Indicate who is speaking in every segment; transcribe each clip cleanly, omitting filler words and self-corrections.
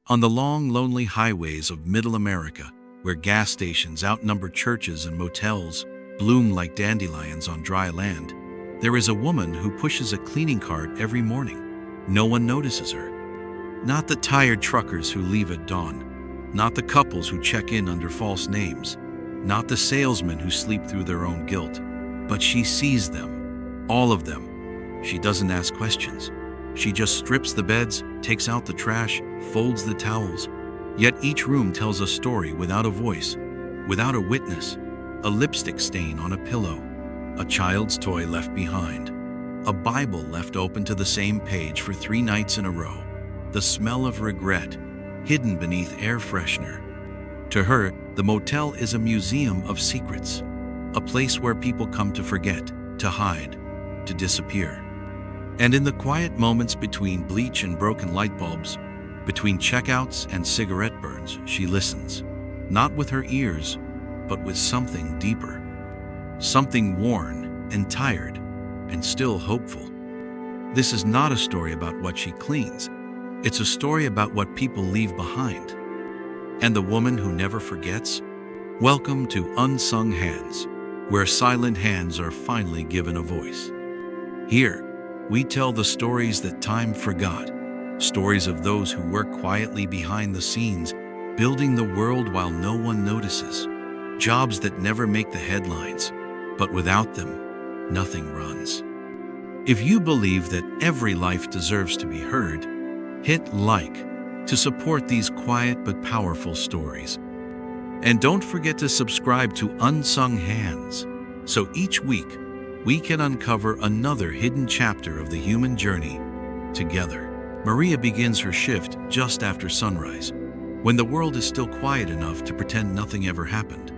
Speaker 1: On the long, lonely highways of Middle America, where gas stations outnumber churches and motels bloom like dandelions on dry land, there is a woman who pushes a cleaning cart every morning. No one notices her. Not the tired truckers who leave at dawn, not the couples who check in under false names, not the salesmen who sleep through their own guilt, but she sees them, all of them. She doesn't ask questions. She just strips the beds, takes out the trash, folds the towels. Yet each room tells a story without a voice, without a witness. A lipstick stain on a pillow, a child's toy left behind, a Bible left open to the same page for 3 nights in a row, the smell of regret hidden beneath air freshener. To her, the motel is a museum of secrets, a place where people come to forget, to hide, to disappear. And in the quiet moments between bleach and broken light bulbs, between checkouts and cigarette burns, she listens, not with her ears, but with something deeper, something worn and tired and still hopeful. This is not a story about what she cleans. It's a story about what people leave behind. And the woman who never forgets? Welcome to Unsung Hands, where silent hands are finally given a voice. Here, we tell the stories that time forgot, stories of those who work quietly behind the scenes, building the world while no one notices. Jobs that never make the headlines, but without them, nothing runs. If you believe that every life deserves to be heard, hit like to support these quiet but powerful stories. And don't forget to subscribe to Unsung Hands, so each week we can uncover another hidden chapter of the human journey together. Maria begins her shift just after sunrise, when the world is still quiet enough to pretend nothing ever happened.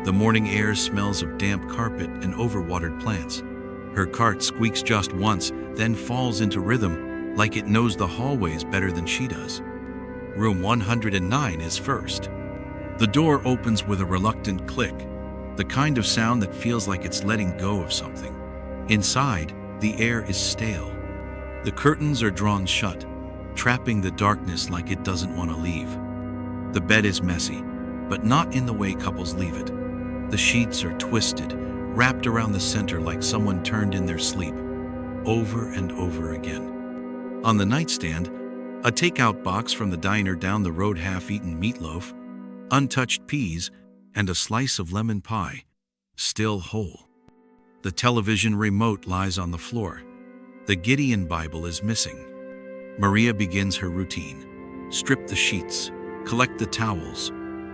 Speaker 1: The morning air smells of damp carpet and overwatered plants. Her cart squeaks just once, then falls into rhythm, like it knows the hallways better than she does. Room 109 is first. The door opens with a reluctant click, the kind of sound that feels like it's letting go of something. Inside, the air is stale. The curtains are drawn shut, trapping the darkness like it doesn't want to leave. The bed is messy, but not in the way couples leave it. The sheets are twisted, wrapped around the center like someone turned in their sleep, over and over again. On the nightstand, a takeout box from the diner down the road, half-eaten meatloaf, untouched peas, and a slice of lemon pie, still whole. The television remote lies on the floor. The Gideon Bible is missing. Maria begins her routine. Strip the sheets, collect the towels,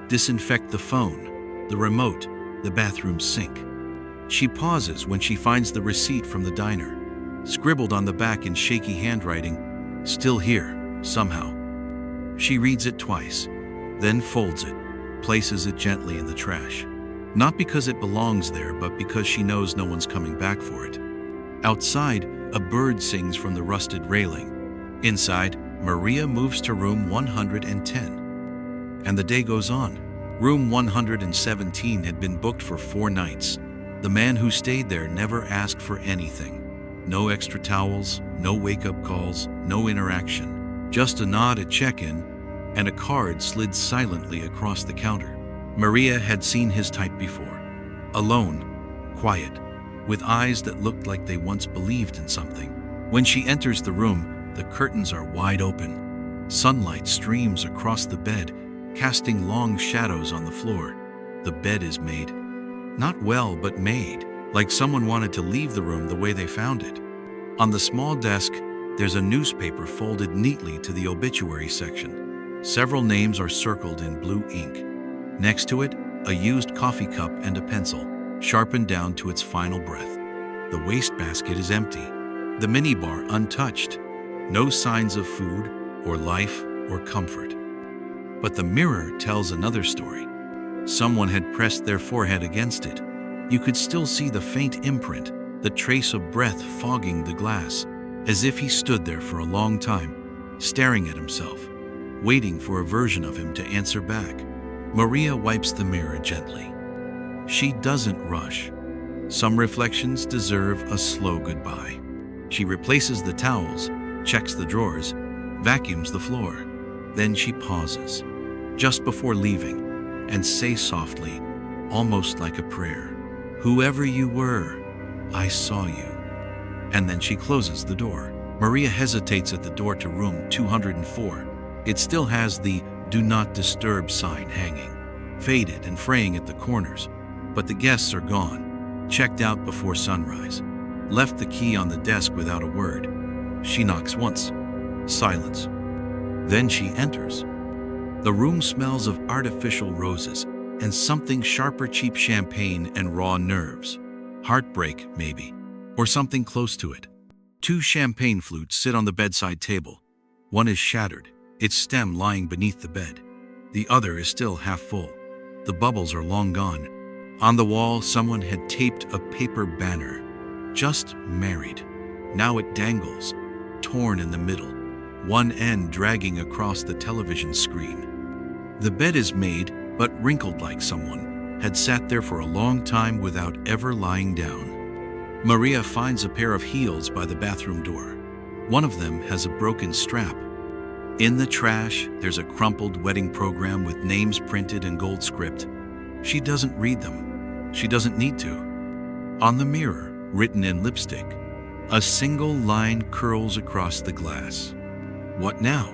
Speaker 1: disinfect the phone, the remote, the bathroom sink. She pauses when she finds the receipt from the diner, scribbled on the back in shaky handwriting, still here, somehow. She reads it twice, then folds it, places it gently in the trash. Not because it belongs there, but because she knows no one's coming back for it. Outside, a bird sings from the rusted railing. Inside, Maria moves to room 110. And the day goes on. Room 117 had been booked for 4 nights. The man who stayed there never asked for anything. No extra towels, no wake-up calls, no interaction. Just a nod at check-in, and a card slid silently across the counter. Maria had seen his type before. Alone, quiet, with eyes that looked like they once believed in something. When she enters the room, the curtains are wide open. Sunlight streams across the bed, casting long shadows on the floor. The bed is made. Not well, but made, like someone wanted to leave the room the way they found it. On the small desk, there's a newspaper folded neatly to the obituary section. Several names are circled in blue ink. Next to it, a used coffee cup and a pencil, sharpened down to its final breath. The wastebasket is empty, the minibar untouched. No signs of food, or life, or comfort. But the mirror tells another story. Someone had pressed their forehead against it. You could still see the faint imprint, the trace of breath fogging the glass, as if he stood there for a long time, staring at himself, waiting for a version of him to answer back. Maria wipes the mirror gently. She doesn't rush. Some reflections deserve a slow goodbye. She replaces the towels, checks the drawers, vacuums the floor. Then she pauses, just before leaving, and says softly, almost like a prayer, "Whoever you were, I saw you." And then she closes the door. Maria hesitates at the door to room 204. It still has the "Do Not Disturb" sign hanging, faded and fraying at the corners. But the guests are gone, checked out before sunrise, left the key on the desk without a word. She knocks once. Silence. Then she enters. The room smells of artificial roses and something sharper, cheap champagne and raw nerves. Heartbreak, maybe, or something close to it. 2 champagne flutes sit on the bedside table. One is shattered, its stem lying beneath the bed. The other is still half full. The bubbles are long gone. On the wall, someone had taped a paper banner. Just married. Now it dangles, torn in the middle, one end dragging across the television screen. The bed is made, but wrinkled like someone had sat there for a long time without ever lying down. Maria finds a pair of heels by the bathroom door. One of them has a broken strap. In the trash, there's a crumpled wedding program with names printed in gold script. She doesn't read them. She doesn't need to. On the mirror, written in lipstick, a single line curls across the glass. What now?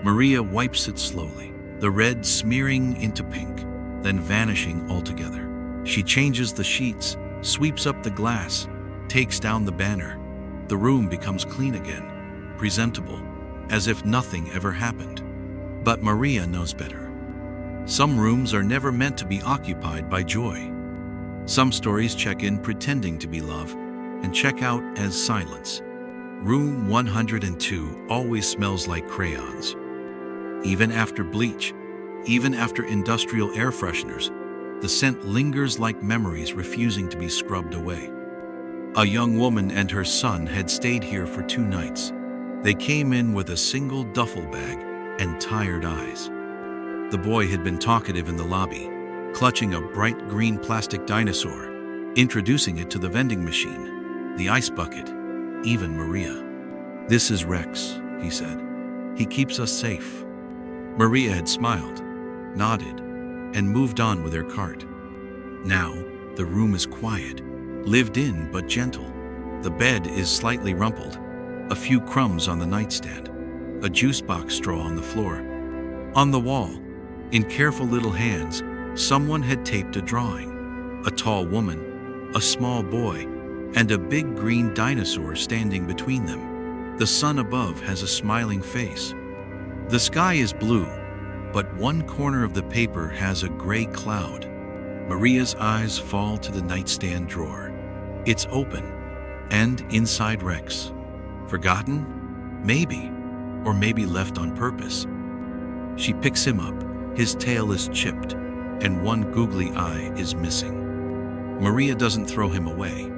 Speaker 1: Maria wipes it slowly, the red smearing into pink, then vanishing altogether. She changes the sheets, sweeps up the glass, takes down the banner. The room becomes clean again, presentable, as if nothing ever happened. But Maria knows better. Some rooms are never meant to be occupied by joy. Some stories check in pretending to be love and check out as silence. Room 102 always smells like crayons. Even after bleach, even after industrial air fresheners, the scent lingers like memories refusing to be scrubbed away. A young woman and her son had stayed here for 2 nights. They came in with a single duffel bag and tired eyes. The boy had been talkative in the lobby, clutching a bright green plastic dinosaur, introducing it to the vending machine, the ice bucket, even Maria. "This is Rex," he said. "He keeps us safe." Maria had smiled, nodded, and moved on with her cart. Now, the room is quiet, lived in but gentle. The bed is slightly rumpled, a few crumbs on the nightstand, a juice box straw on the floor. On the wall, in careful little hands, someone had taped a drawing. A tall woman, a small boy, and a big green dinosaur standing between them. The sun above has a smiling face. The sky is blue, but one corner of the paper has a gray cloud. Maria's eyes fall to the nightstand drawer. It's open, and inside Rex. Forgotten? Maybe, or maybe left on purpose. She picks him up. His tail is chipped, and one googly eye is missing. Maria doesn't throw him away.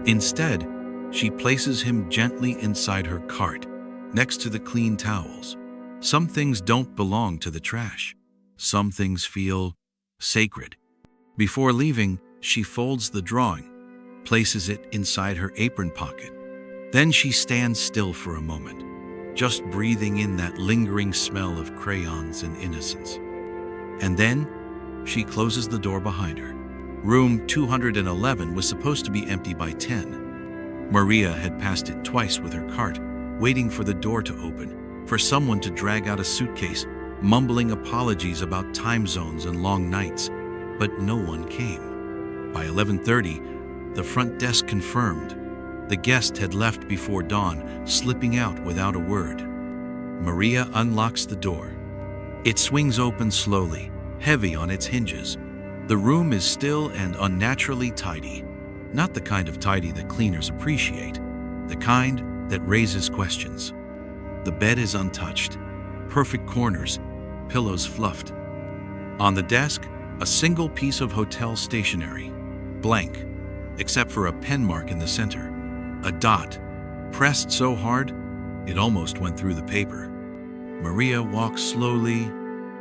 Speaker 1: Instead, she places him gently inside her cart, next to the clean towels. Some things don't belong to the trash. Some things feel sacred. Before leaving, she folds the drawing, places it inside her apron pocket. Then she stands still for a moment, just breathing in that lingering smell of crayons and innocence. And then, she closes the door behind her. Room 211 was supposed to be empty by 10. Maria had passed it twice with her cart, waiting for the door to open, for someone to drag out a suitcase, mumbling apologies about time zones and long nights, but no one came. By 11:30, the front desk confirmed. The guest had left before dawn, slipping out without a word. Maria unlocks the door. It swings open slowly, heavy on its hinges. The room is still and unnaturally tidy. Not the kind of tidy that cleaners appreciate, the kind that raises questions. The bed is untouched, perfect corners, pillows fluffed. On the desk, a single piece of hotel stationery, blank, except for a pen mark in the center. A dot, pressed so hard, it almost went through the paper. Maria walks slowly,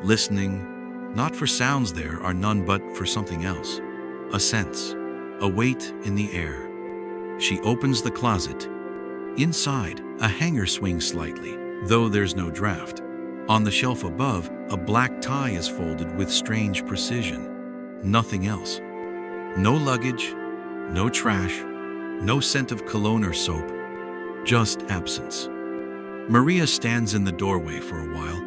Speaker 1: listening. Not for sounds, there are none, but for something else. A sense, a weight in the air. She opens the closet. Inside, a hanger swings slightly, though there's no draft. On the shelf above, a black tie is folded with strange precision. Nothing else. No luggage, no trash, no scent of cologne or soap, just absence. Maria stands in the doorway for a while,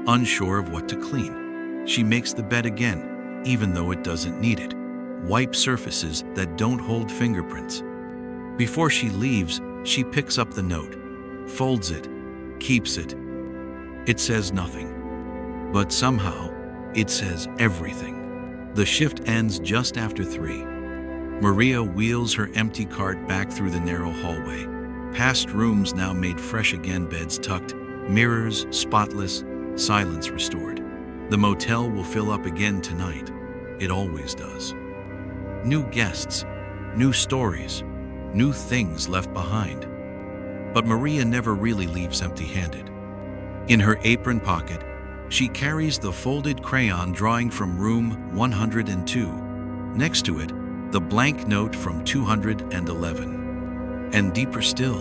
Speaker 1: unsure of what to clean. She makes the bed again, even though it doesn't need it. Wipe surfaces that don't hold fingerprints. Before she leaves, she picks up the note, folds it, keeps it. It says nothing, but somehow it says everything. The shift ends just after 3. Maria wheels her empty cart back through the narrow hallway, past rooms now made fresh again, beds tucked, mirrors spotless, silence restored. The motel will fill up again tonight. It always does. New guests, new stories, new things left behind. But Maria never really leaves empty-handed. In her apron pocket, she carries the folded crayon drawing from room 102. Next to it, the blank note from 211. And deeper still,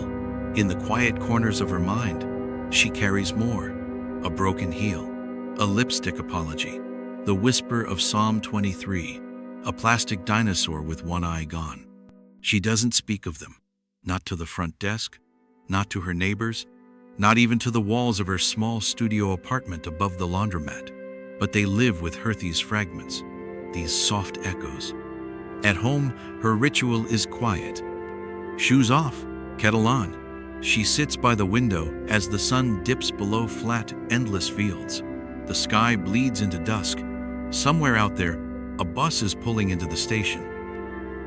Speaker 1: in the quiet corners of her mind, she carries more. A broken heel, a lipstick apology, the whisper of Psalm 23, a plastic dinosaur with one eye gone. She doesn't speak of them, not to the front desk, not to her neighbors, not even to the walls of her small studio apartment above the laundromat, but they live with her, these fragments, these soft echoes. At home, her ritual is quiet. Shoes off, kettle on. She sits by the window as the sun dips below flat, endless fields. The sky bleeds into dusk. Somewhere out there, a bus is pulling into the station.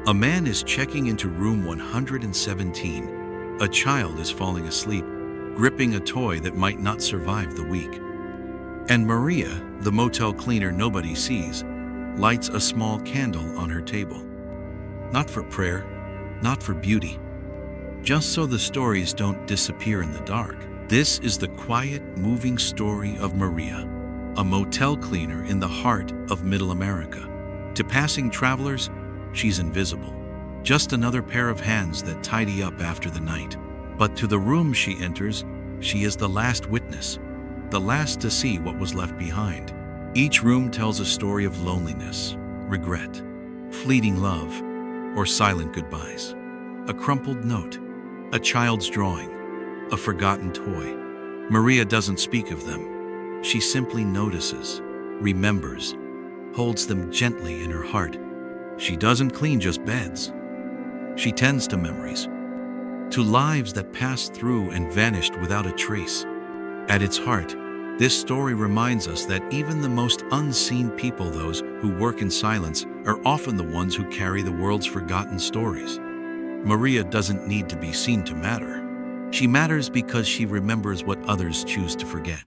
Speaker 1: A man is checking into room 117. A child is falling asleep, gripping a toy that might not survive the week. And Maria, the motel cleaner nobody sees, lights a small candle on her table. Not for prayer, not for beauty, just so the stories don't disappear in the dark. This is the quiet, moving story of Maria, a motel cleaner in the heart of Middle America. To passing travelers, she's invisible, just another pair of hands that tidy up after the night. But to the room she enters, she is the last witness, the last to see what was left behind. Each room tells a story of loneliness, regret, fleeting love, or silent goodbyes. A crumpled note, a child's drawing, a forgotten toy. Maria doesn't speak of them. She simply notices, remembers, holds them gently in her heart. She doesn't clean just beds. She tends to memories, to lives that passed through and vanished without a trace. At its heart, this story reminds us that even the most unseen people, those who work in silence, are often the ones who carry the world's forgotten stories. Maria doesn't need to be seen to matter. She matters because she remembers what others choose to forget.